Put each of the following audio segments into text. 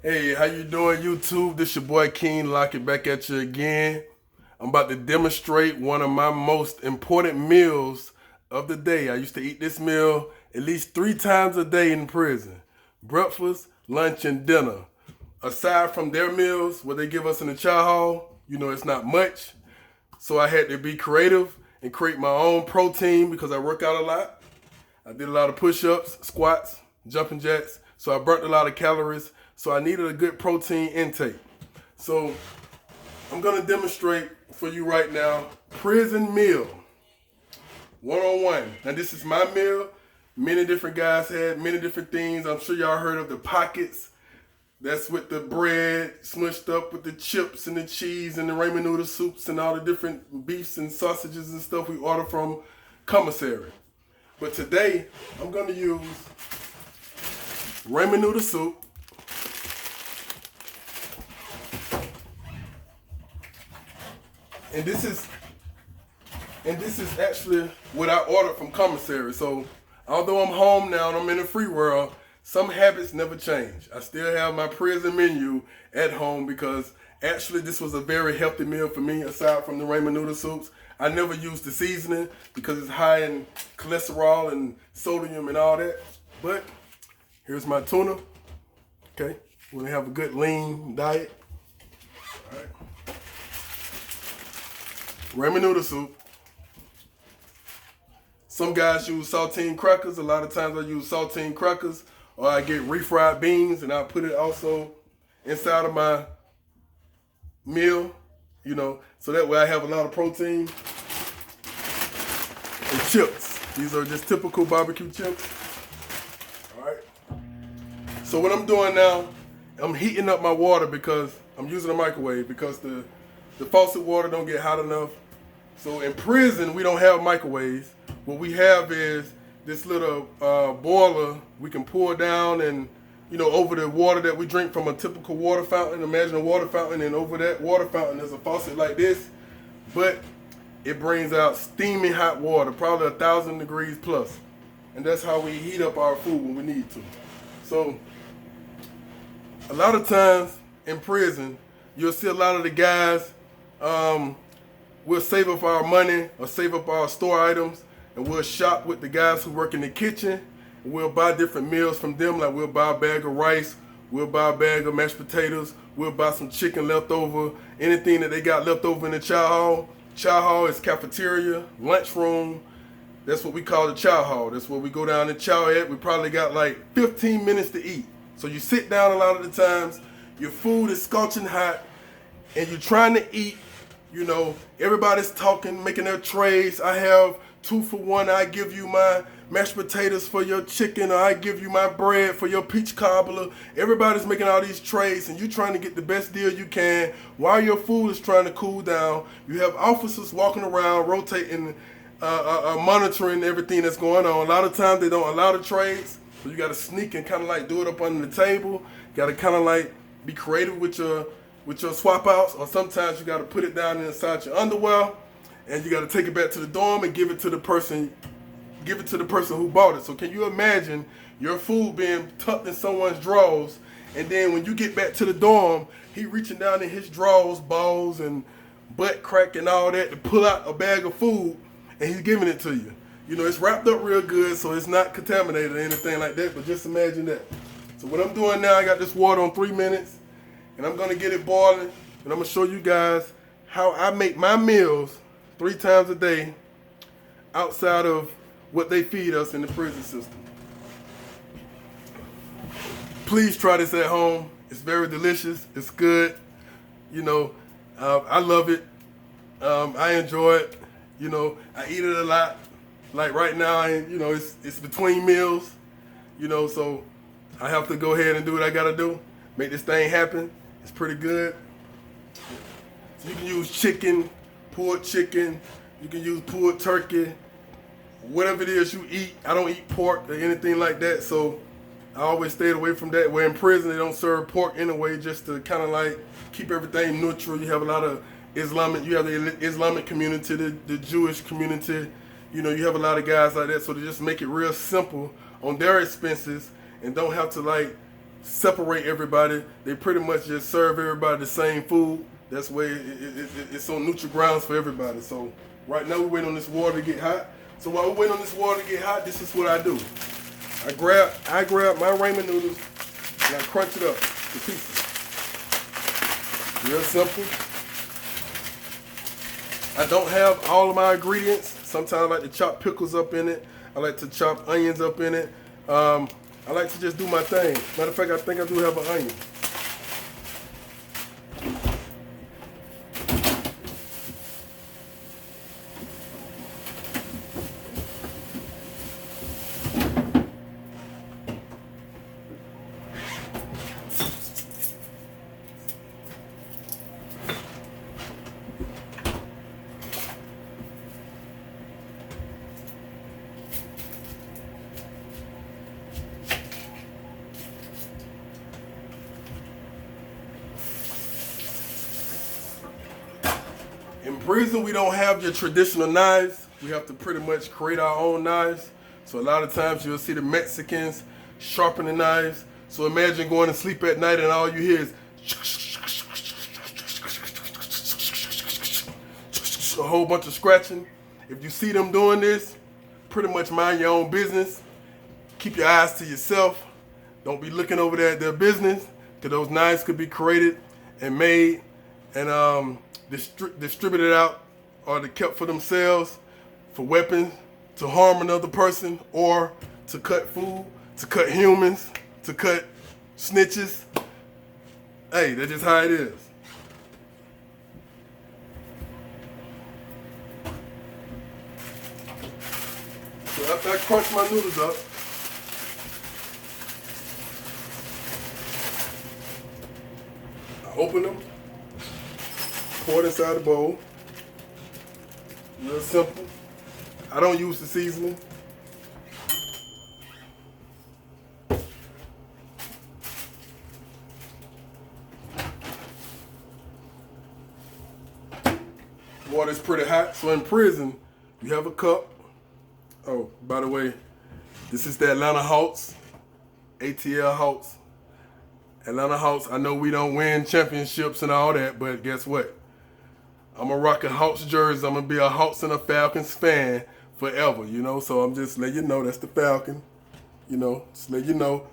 Hey, how you doing, YouTube? This your boy King Lockett back at you again. I'm about to demonstrate one of my most important meals of the day. I used to eat this meal at least 3 times a day in prison. Breakfast, lunch, and dinner. Aside from their meals, what they give us in the chow hall, it's not much. So I had to be creative and create my own protein because I work out a lot. I did a lot of push-ups, squats, jumping jacks, so I burnt a lot of calories. So I needed a good protein intake. So I'm gonna demonstrate for you right now, prison meal, one-on-one. Now this is my meal. Many different guys had many different things. I'm sure y'all heard of the pockets. That's with the bread smushed up with the chips and the cheese and the ramen noodle soups and all the different beefs and sausages and stuff we order from commissary. But today, I'm gonna use ramen noodle soup. And this is actually what I ordered from commissary. So although I'm home now and I'm in the free world, some habits never change. I still have my prison menu at home because actually this was a very healthy meal for me aside from the ramen noodle soups. I never used the seasoning because it's high in cholesterol and sodium and all that. But here's my tuna. Okay, we're gonna have a good lean diet. All right. Ramen noodle soup. Some guys use saltine crackers. A lot of times I use saltine crackers, or I get refried beans and I put it also inside of my meal, so that way I have a lot of protein. And chips. These are just typical barbecue chips. All right. So what I'm doing now, I'm heating up my water because I'm using a microwave because the faucet water don't get hot enough. So in prison, we don't have microwaves. What we have is this little boiler we can pour down and, over the water that we drink from a typical water fountain. Imagine a water fountain, and over that water fountain there's a faucet like this. But it brings out steaming hot water, probably 1,000 degrees plus. And that's how we heat up our food when we need to. So a lot of times in prison, you'll see a lot of the guys, we'll save up our money or save up our store items and we'll shop with the guys who work in the kitchen. We'll buy different meals from them, like we'll buy a bag of rice, we'll buy a bag of mashed potatoes, we'll buy some chicken left over, anything that they got left over in the chow hall. Chow hall is cafeteria, lunchroom. That's what we call the chow hall. That's where we go down and chow at. We probably got like 15 minutes to eat. So you sit down a lot of the times, your food is scorching hot, and you're trying to eat. Everybody's talking, making their trays. I have 2 for 1. I give you my mashed potatoes for your chicken, or I give you my bread for your peach cobbler. Everybody's making all these trays, and you're trying to get the best deal you can while your food is trying to cool down. You have officers walking around, rotating, monitoring everything that's going on. A lot of times they don't allow the trays, so you got to sneak and kind of like do it up under the table. You got to kind of like be creative with your swap outs, or sometimes you got to put it down inside your underwear and you got to take it back to the dorm and give it to the person who bought it. So can you imagine your food being tucked in someone's drawers, and then when you get back to the dorm, he reaching down in his drawers, balls and butt crack and all that to pull out a bag of food, and he's giving it to you. It's wrapped up real good, so it's not contaminated or anything like that, but just imagine that. So what I'm doing now, I got this water on 3 minutes, and I'm gonna get it boiling, and I'm gonna show you guys how I make my meals 3 times a day outside of what they feed us in the prison system. Please try this at home. It's very delicious. It's good. I love it. I enjoy it. I eat it a lot. Like right now, it's between meals. So I have to go ahead and do what I gotta do. Make this thing happen. It's pretty good. So you can use chicken, pulled chicken. You can use pulled turkey. Whatever it is you eat. I don't eat pork or anything like that, so I always stayed away from that. Where in prison they don't serve pork anyway, just to kind of like keep everything neutral. You have a lot of Islamic, you have the Islamic community, the Jewish community. You have a lot of guys like that, so to just make it real simple on their expenses and don't have to like separate everybody. They pretty much just serve everybody the same food. That's why it's on neutral grounds for everybody. So right now we wait on this water to get hot. So while we wait on this water to get hot, this is what I do. I grab my ramen noodles and I crunch it up to pieces. Real simple. I don't have all of my ingredients. Sometimes I like to chop pickles up in it. I like to chop onions up in it. I like to just do my thing. Matter of fact, I think I do have an onion. In prison, we don't have your traditional knives. We have to pretty much create our own knives. So a lot of times you'll see the Mexicans sharpening knives. So imagine going to sleep at night and all you hear is a whole bunch of scratching. If you see them doing this, pretty much mind your own business. Keep your eyes to yourself. Don't be looking over there at their business, because those knives could be created and made and distributed out, or they kept for themselves for weapons to harm another person, or to cut food, to cut humans, to cut snitches. Hey, that's just how it is. So after I crunch my noodles up, I open them, pour it inside the bowl. Real simple. I don't use the seasoning. Water's pretty hot, so in prison, you have a cup. Oh, by the way, this is the Atlanta Hawks, ATL Hawks. Atlanta Hawks, I know we don't win championships and all that, but guess what? I'm going to rock a Hawks jersey. I'm going to be a Hawks and a Falcons fan forever, you know? So I'm just letting you know that's the Falcon, you know? Just let you know,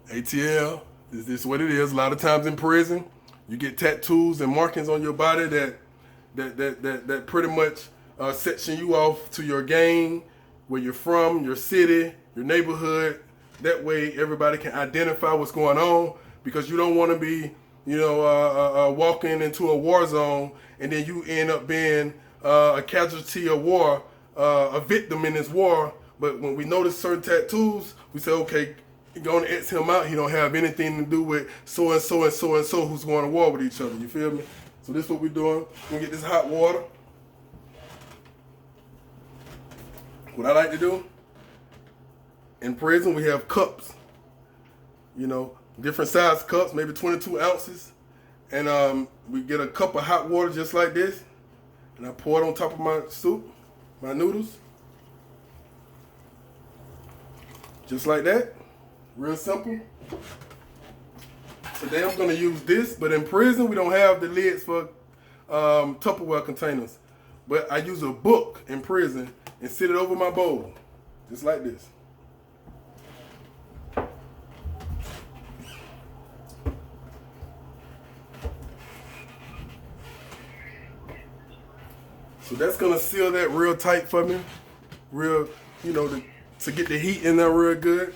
ATL, this is what it is. A lot of times in prison, you get tattoos and markings on your body that pretty much section you off to your gang, where you're from, your city, your neighborhood. That way everybody can identify what's going on, because you don't want to be, you know, walking into a war zone and then you end up being a casualty of war, a victim in this war. But when we notice certain tattoos, we say, okay, you're going to X him out. He don't have anything to do with so and so and so and so who's going to war with each other. You feel me? So this is what we're doing. We're going to get this hot water. What I like to do, in prison, we have cups, you know, different size cups, maybe 22 ounces. And we get a cup of hot water just like this. And I pour it on top of my soup, my noodles. Just like that. Real simple. Today I'm going to use this, but in prison we don't have the lids for Tupperware containers. But I use a book in prison and sit it over my bowl, just like this. So that's gonna seal that real tight for me, real, you know, to get the heat in there real good.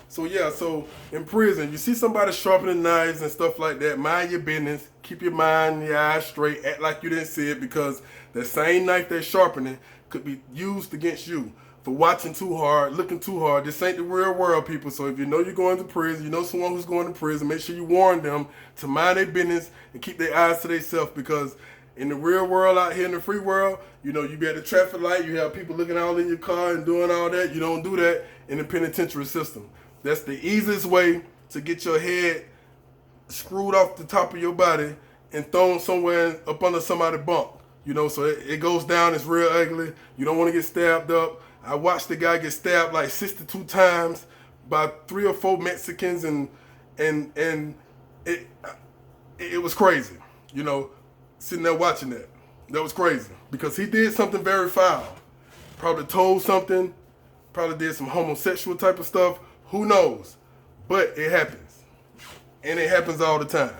So yeah, so in prison, you see somebody sharpening knives and stuff like that, mind your business, keep your mind, your eyes straight, act like you didn't see it, because that same knife they're sharpening could be used against you for watching too hard, looking too hard. This ain't the real world, people. So if you know you're going to prison, you know someone who's going to prison, make sure you warn them to mind their business and keep their eyes to themselves, because in the real world out here in the free world, you know, you be at the traffic light, you have people looking all in your car and doing all that. You don't do that in the penitentiary system. That's the easiest way to get your head screwed off the top of your body and thrown somewhere up under somebody's bunk. You know, so it goes down, it's real ugly. You don't want to get stabbed up. I watched the guy get stabbed like 62 times by 3 or 4 Mexicans and and it was crazy, you know, sitting there watching that. That was crazy because he did something very foul. Probably told something, probably did some homosexual type of stuff. Who knows? But it happens, and it happens all the time.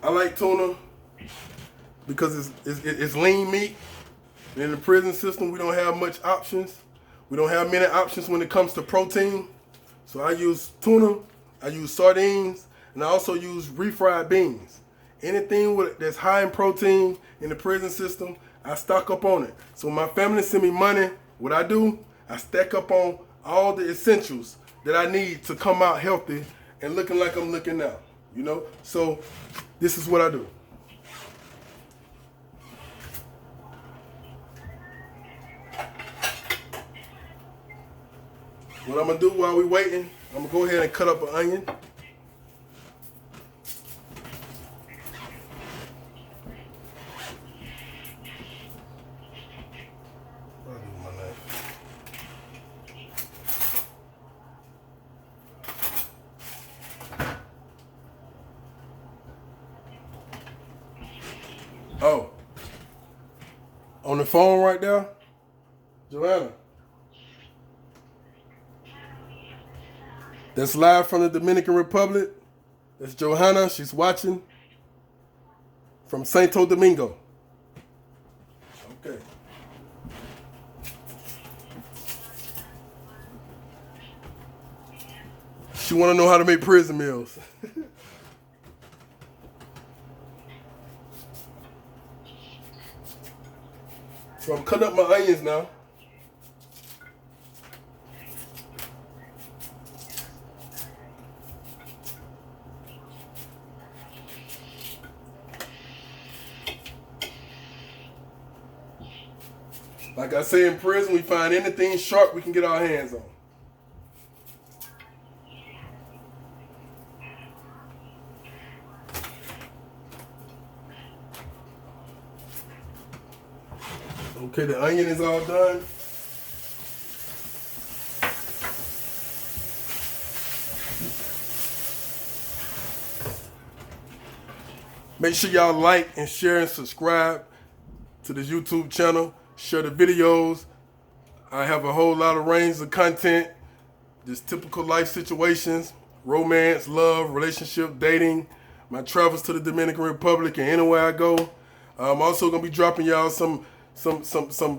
I like tuna because it's lean meat. In the prison system, we don't have much options. We don't have many options when it comes to protein. So I use tuna, I use sardines, and I also use refried beans. Anything that's high in protein in the prison system, I stock up on it. So when my family send me money, what I do, I stack up on all the essentials that I need to come out healthy and looking like I'm looking now. You know? So this is what I do. What I'm gonna do while we waiting, I'm gonna go ahead and cut up an onion. Oh, on the phone right there, Joanna. That's live from the Dominican Republic. That's Johanna. She's watching from Santo Domingo. Okay. She want to know how to make prison meals. So I'm cutting up my onions now. Like I say, in prison, we find anything sharp we can get our hands on. Okay, the onion is all done. Make sure y'all like and share and subscribe to this YouTube channel. Share the videos. I have a whole lot of range of content. Just typical life situations, romance, love, relationship, dating, my travels to the Dominican Republic and anywhere I go. I'm also gonna be dropping y'all some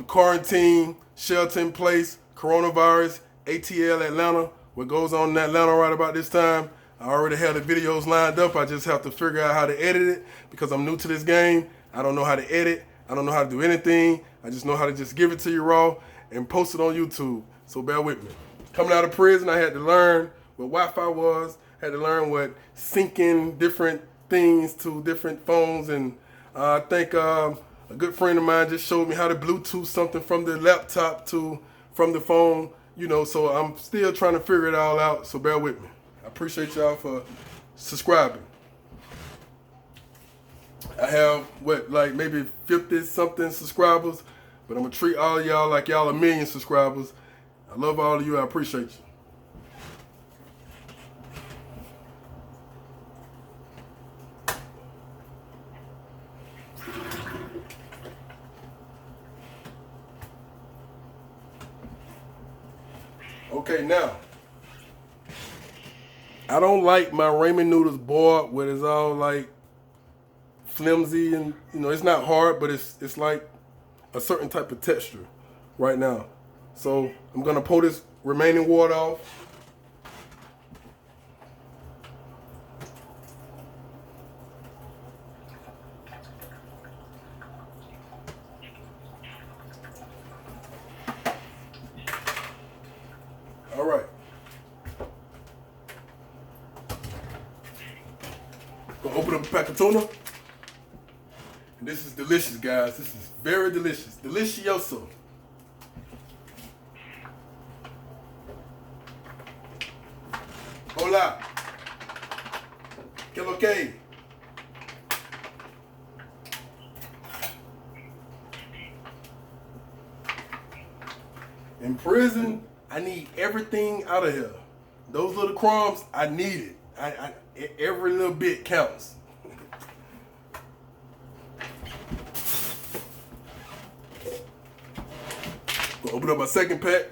quarantine, shelter in place, coronavirus, ATL Atlanta, what goes on in Atlanta right about this time. I already have the videos lined up. I just have to figure out how to edit it because I'm new to this game. I don't know how to edit. I don't know how to do anything. I just know how to just give it to you raw and post it on YouTube. So bear with me. Coming out of prison, I had to learn what Wi-Fi was. Had to learn what syncing different things to different phones. And I think a good friend of mine just showed me how to Bluetooth something from the laptop from the phone. You know, so I'm still trying to figure it all out. So bear with me. I appreciate y'all for subscribing. I have like maybe 50 something subscribers, but I'm gonna treat all of y'all like y'all 1,000,000 subscribers. I love all of you. I appreciate you. Okay, now I don't like my ramen noodles boiled where it's all like flimsy and it's not hard, but it's like a certain type of texture right now. So I'm gonna pour this remaining water off. All right. Gonna open up a pack of tuna. And this is delicious, guys. This is very delicious. Delicioso. Hola. ¿Qué lo que? In prison, I need everything out of here. those little crumbs, I need it. Every little bit counts. Gonna open up my second pack.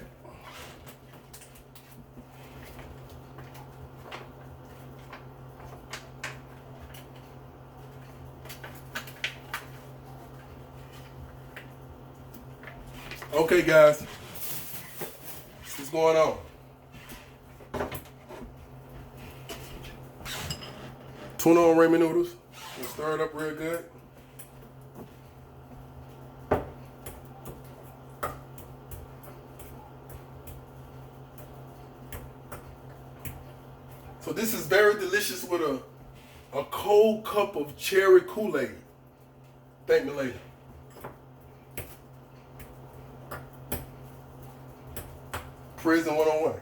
Okay, guys, what's going on? Tuna on ramen noodles. We'll stir it up real good. So this is very delicious with a cold cup of cherry Kool-Aid. Thank me later. Prison 101.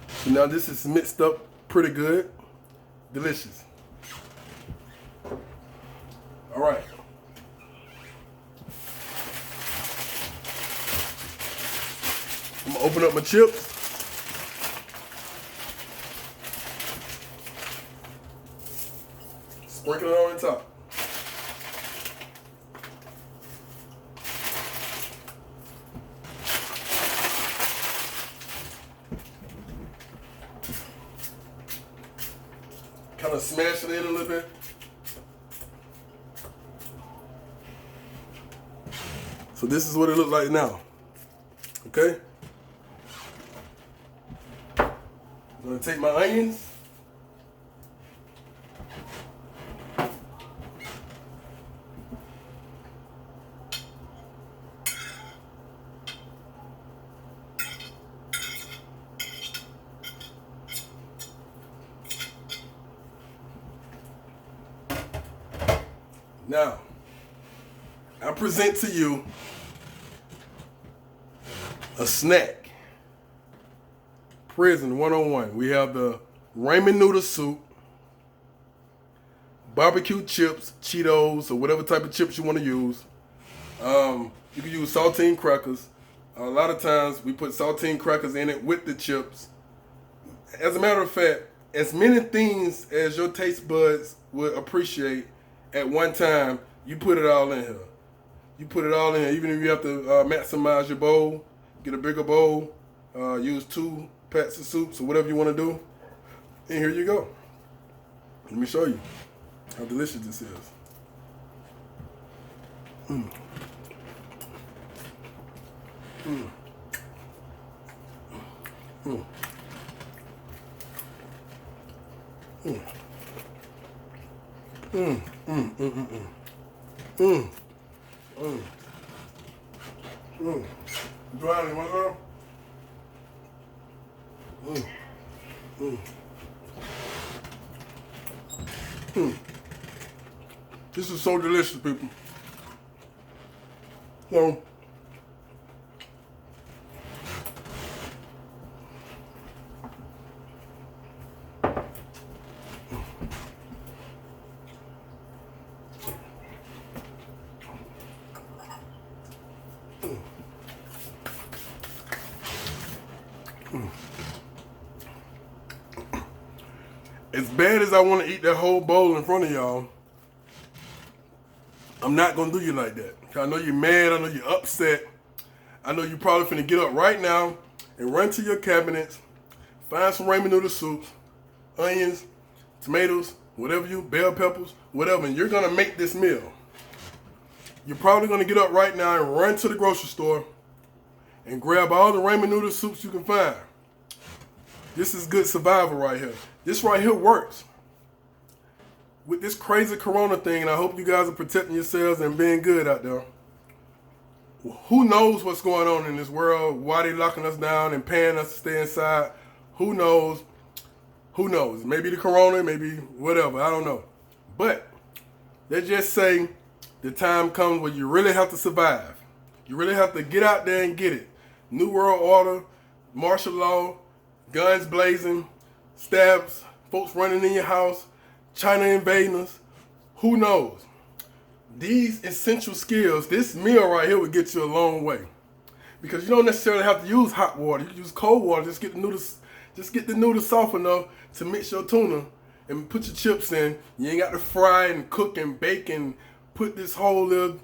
So now this is mixed up pretty good. Delicious. All right. I'm gonna open up my chips. Sprinkle it on the top. Kind of smash it in a little bit. So this is what it looks like now. Okay? I'm gonna take my onions. Now, I present to you a snack. Prison 101. We have the ramen noodle soup, barbecue chips, Cheetos, or whatever type of chips you want to use. You can use saltine crackers. A lot of times we put saltine crackers in it with the chips. As a matter of fact, as many things as your taste buds would appreciate at one time, you put it all in here. You put it all in here. Even if you have to maximize your bowl, get a bigger bowl, use 2 packs of soups or whatever you want to do. And here you go. Let me show you how delicious this is. Mm. Mm. Mm. Mm. Mm. Mm. Mm. Mm. Mm. Mm. Mm. Brian, you want some? Mm. Mm. Mm. This is so delicious, people. So, as bad as I want to eat that whole bowl in front of y'all, I'm not going to do you like that. I know you're mad. I know you're upset. I know you're probably finna get up right now and run to your cabinets, find some ramen noodle soups, onions, tomatoes, whatever bell peppers, whatever, and you're going to make this meal. You're probably going to get up right now and run to the grocery store and grab all the ramen noodle soups you can find. This is good survival right here. This right here works. With this crazy corona thing, and I hope you guys are protecting yourselves and being good out there. Who knows what's going on in this world? Why they locking us down and paying us to stay inside? Who knows? Who knows? Maybe the corona, maybe whatever. I don't know. But let's just say the time comes where you really have to survive. You really have to get out there and get it. New World Order, martial law, guns blazing, stabs, folks running in your house, China invading us. Who knows? these essential skills, this meal right here will get you a long way. Because you don't necessarily have to use hot water. You can use cold water. Just get the noodles soft enough to mix your tuna and put your chips in. You ain't got to fry and cook and bake and put this whole little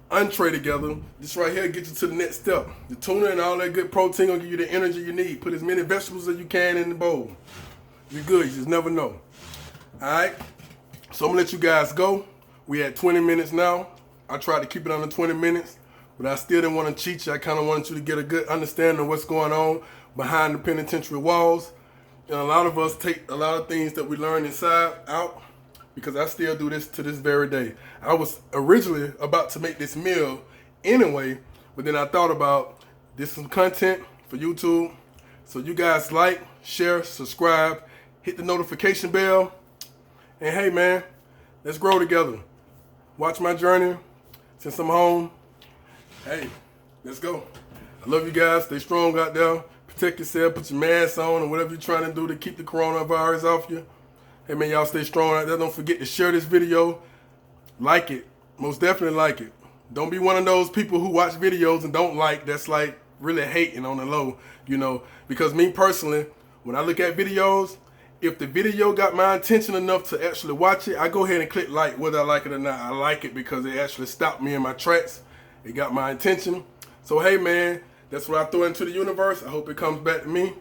entree together. This right here gets you to the next step. The tuna and all that good protein will give you the energy you need. Put as many vegetables as you can in the bowl. You're good. You just never know. All right. So I'm gonna let you guys go. We at 20 minutes now. I tried to keep it under 20 minutes, but I still didn't want to cheat you. I kind of wanted you to get a good understanding of what's going on behind the penitentiary walls. And a lot of us take a lot of things that we learn inside out, because I still do this to this very day. I was originally about to make this meal anyway, but then I thought about this is some content for YouTube. So you guys like, share, subscribe, hit the notification bell. And hey man, let's grow together. Watch my journey since I'm home. Hey, let's go. I love you guys. Stay strong out there. Protect yourself. Put your mask on and whatever you're trying to do to keep the coronavirus off you. Hey man, y'all stay strong out there. Don't forget to share this video. Like it. Most definitely like it. Don't be one of those people who watch videos and don't like. That's like really hating on the low, you know. Because me personally, when I look at videos, if the video got my attention enough to actually watch it, I go ahead and click like, whether I like it or not. I like it because it actually stopped me in my tracks. It got my attention. So hey man, that's what I throw into the universe. I hope it comes back to me.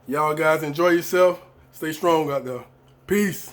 Y'all guys enjoy yourself. Stay strong out there. Peace.